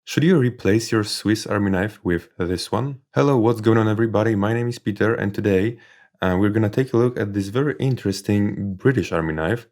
Should you replace your Swiss Army knife with this one? Hello, what's going on everybody? My name is Peter and today we're gonna take a look at this very interesting British Army knife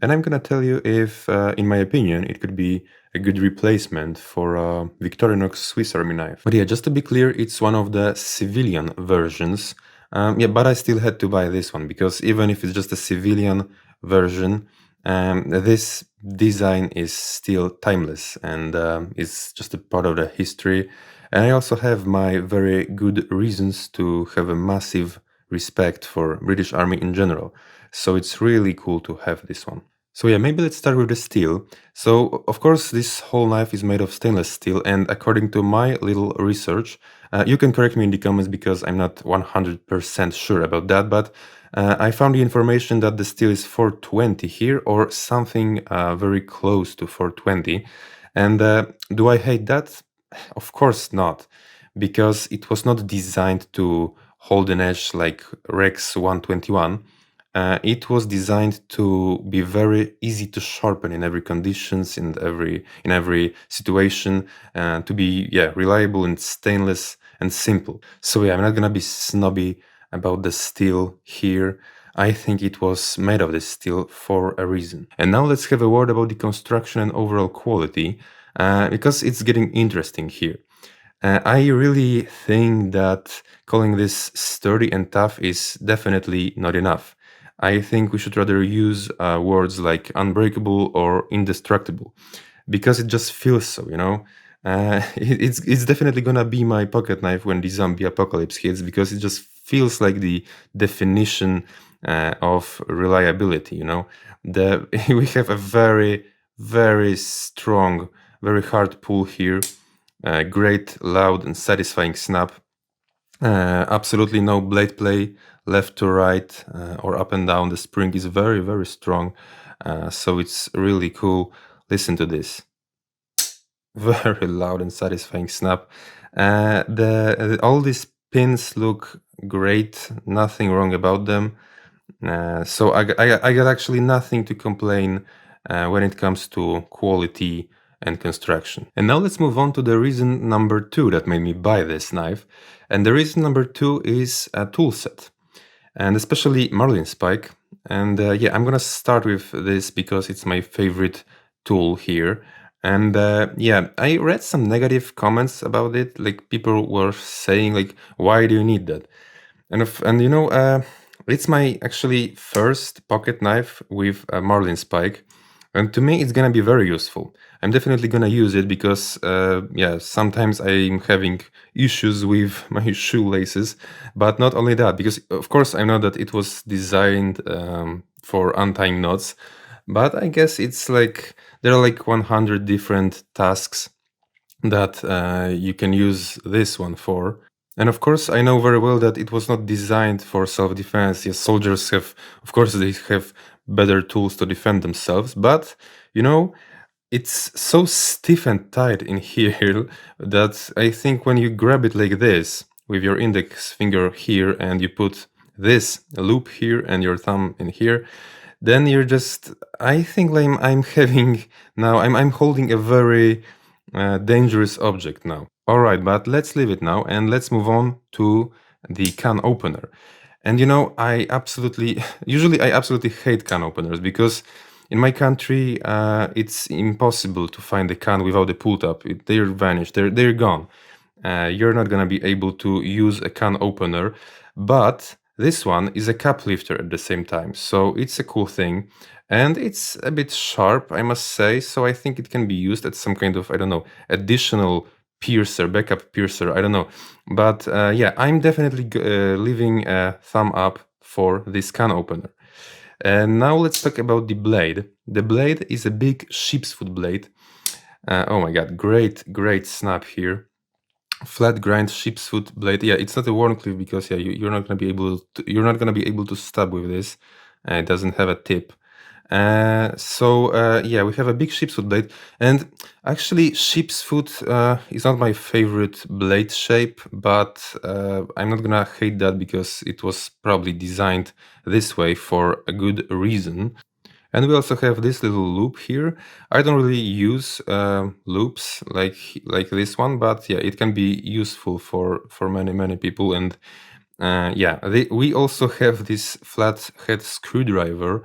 and I'm gonna tell you if, in my opinion, it could be a good replacement for a Victorinox Swiss Army knife. But yeah, just to be clear, it's one of the civilian versions. Yeah, but I still had to buy this one because even if it's just a civilian version, this design is still timeless and is just a part of the history. And I also have my very good reasons to have a massive respect for British Army in general. So it's really cool to have this one. So yeah, maybe let's start with the steel. So of course this whole knife is made of stainless steel, and according to my little research, you can correct me in the comments because I'm not 100% sure about that, but I found the information that the steel is 420 here, or something very close to 420. And do I hate that? Of course not, because it was not designed to hold an edge like Rex 121. It was designed to be very easy to sharpen in every conditions, in every situation, to be reliable and stainless and simple. So yeah, I'm not gonna be snobby about the steel here. I think it was made of this steel for a reason. And now let's have a word about the construction and overall quality, because it's getting interesting here. I really think that calling this sturdy and tough is definitely not enough. I think we should rather use words like unbreakable or indestructible, because it just feels so, you know? It's definitely gonna be my pocket knife when the zombie apocalypse hits, because it just feels like the definition of reliability, you know? We have a very, very strong, very hard pull here, great, loud and satisfying snap. Absolutely no blade play left to right or up and down. The spring is very, very strong, so it's really cool. Listen to this. Very loud and satisfying snap. All these pins look great, nothing wrong about them. So I got actually nothing to complain when it comes to quality and construction. And now let's move on to the reason number 2 that made me buy this knife. And the reason number 2 is a tool set, and especially marlin spike. And yeah, I'm gonna start with this because it's my favorite tool here. And yeah, I read some negative comments about it, like people were saying like, why do you need that? And you know, it's my actually first pocket knife with a marlin spike, and to me it's gonna be very useful. I'm definitely gonna use it because yeah, sometimes I'm having issues with my shoelaces, but not only that, because of course I know that it was designed for untying knots, but I guess it's like there are like 100 different tasks that you can use this one for. And of course, I know very well that it was not designed for self-defense. Yes, soldiers have, of course, they have better tools to defend themselves, but you know, it's so stiff and tight in here that I think when you grab it like this with your index finger here and you put this loop here and your thumb in here, then you're just, I think like I'm having now, I'm holding a very dangerous object now. All right, but let's leave it now and let's move on to the can opener. And you know, usually I absolutely hate can openers because in my country, it's impossible to find a can without a pull tab. They're vanished, they're gone. You're not gonna be able to use a can opener, but this one is a cup lifter at the same time, so it's a cool thing. And it's a bit sharp, I must say, so I think it can be used as some kind of, I don't know, additional piercer, backup piercer, I don't know. But yeah, I'm definitely leaving a thumb up for this can opener. And now let's talk about the blade. The blade is a big sheep's foot blade. Oh my god, great snap here. Flat grind sheep's foot blade. Yeah, it's not a Warncliffe because yeah, you're not gonna be able to stab with this. It doesn't have a tip. So yeah, we have a big sheep's foot blade, and actually sheep's foot is not my favorite blade shape, but I'm not gonna hate that because it was probably designed this way for a good reason. And we also have this little loop here. I don't really use loops like this one, but yeah, it can be useful for many people. And yeah, we also have this flat head screwdriver,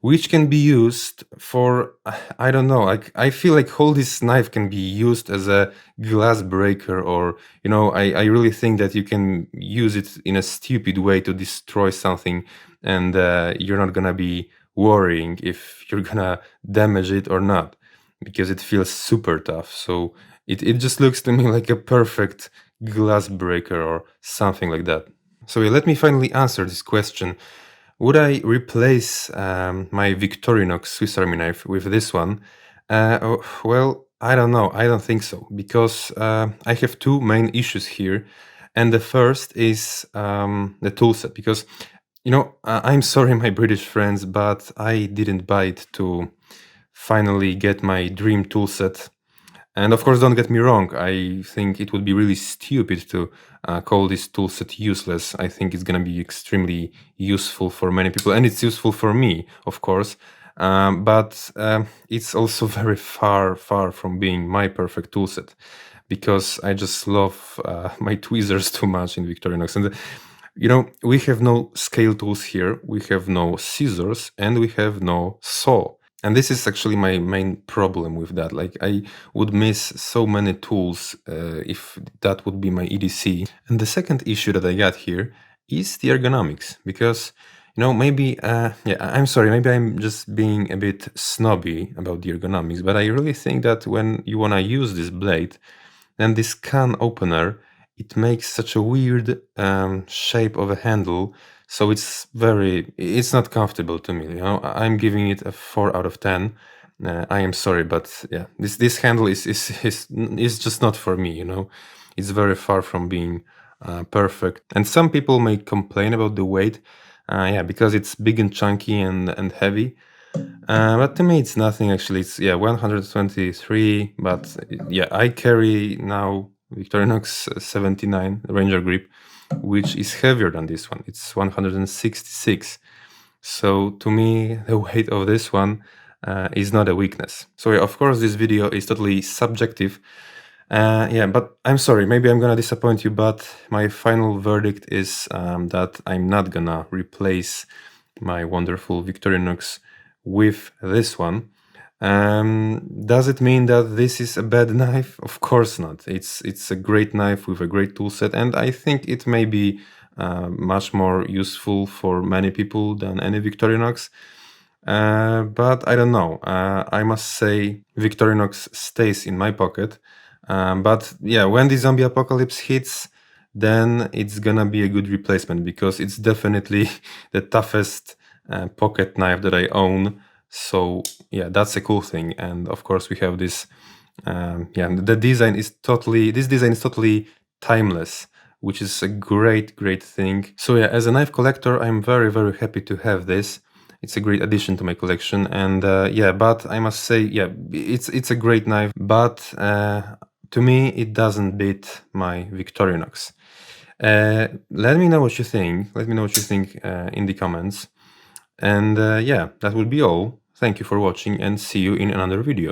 which can be used for, I don't know, like I feel like all this knife can be used as a glass breaker, or I really think that you can use it in a stupid way to destroy something, and you're not gonna be worrying if you're gonna damage it or not, because it feels super tough. So it just looks to me like a perfect glass breaker or something like that. So yeah, let me finally answer this question. Would I replace my Victorinox Swiss Army knife with this one? Well, I don't know. I don't think so, because I have two main issues here. And the first is the toolset, because, I'm sorry, my British friends, but I didn't buy it to finally get my dream toolset. And of course, don't get me wrong, I think it would be really stupid to call this toolset useless. I think it's going to be extremely useful for many people, and it's useful for me, of course. But it's also very far from being my perfect toolset, because I just love my tweezers too much in Victorinox. And we have no scale tools here, we have no scissors, and we have no saw. And this is actually my main problem with that. Like, I would miss so many tools if that would be my EDC. And the second issue that I got here is the ergonomics, because maybe yeah, I'm sorry, maybe I'm just being a bit snobby about the ergonomics, but I really think that when you want to use this blade, then this can opener, it makes such a weird shape of a handle, so it's not comfortable to me. I'm giving it a 4 out of 10. I am sorry, but yeah, this handle is just not for me. It's very far from being perfect. And some people may complain about the weight, yeah, because it's big and chunky and heavy. But to me, it's nothing actually. It's 123. But yeah, I carry now Victorinox 79 Ranger grip, which is heavier than this one. It's 166. So to me, the weight of this one is not a weakness. So yeah, of course, this video is totally subjective. Yeah, but I'm sorry, maybe I'm gonna disappoint you, but my final verdict is that I'm not gonna replace my wonderful Victorinox with this one. Does it mean that this is a bad knife? Of course not. It's a great knife with a great tool set, and I think it may be much more useful for many people than any Victorinox. But I don't know. I must say Victorinox stays in my pocket. But yeah, when the zombie apocalypse hits, then it's gonna be a good replacement, because it's definitely the toughest pocket knife that I own. So yeah, that's a cool thing. And of course we have this, yeah, this design is totally timeless, which is a great thing. So yeah, as a knife collector, I'm very happy to have this. It's a great addition to my collection. And yeah, but I must say, yeah, it's a great knife, but to me, it doesn't beat my Victorinox. Let me know what you think. Let me know what you think in the comments. And yeah, that will be all. Thank you for watching, and see you in another video.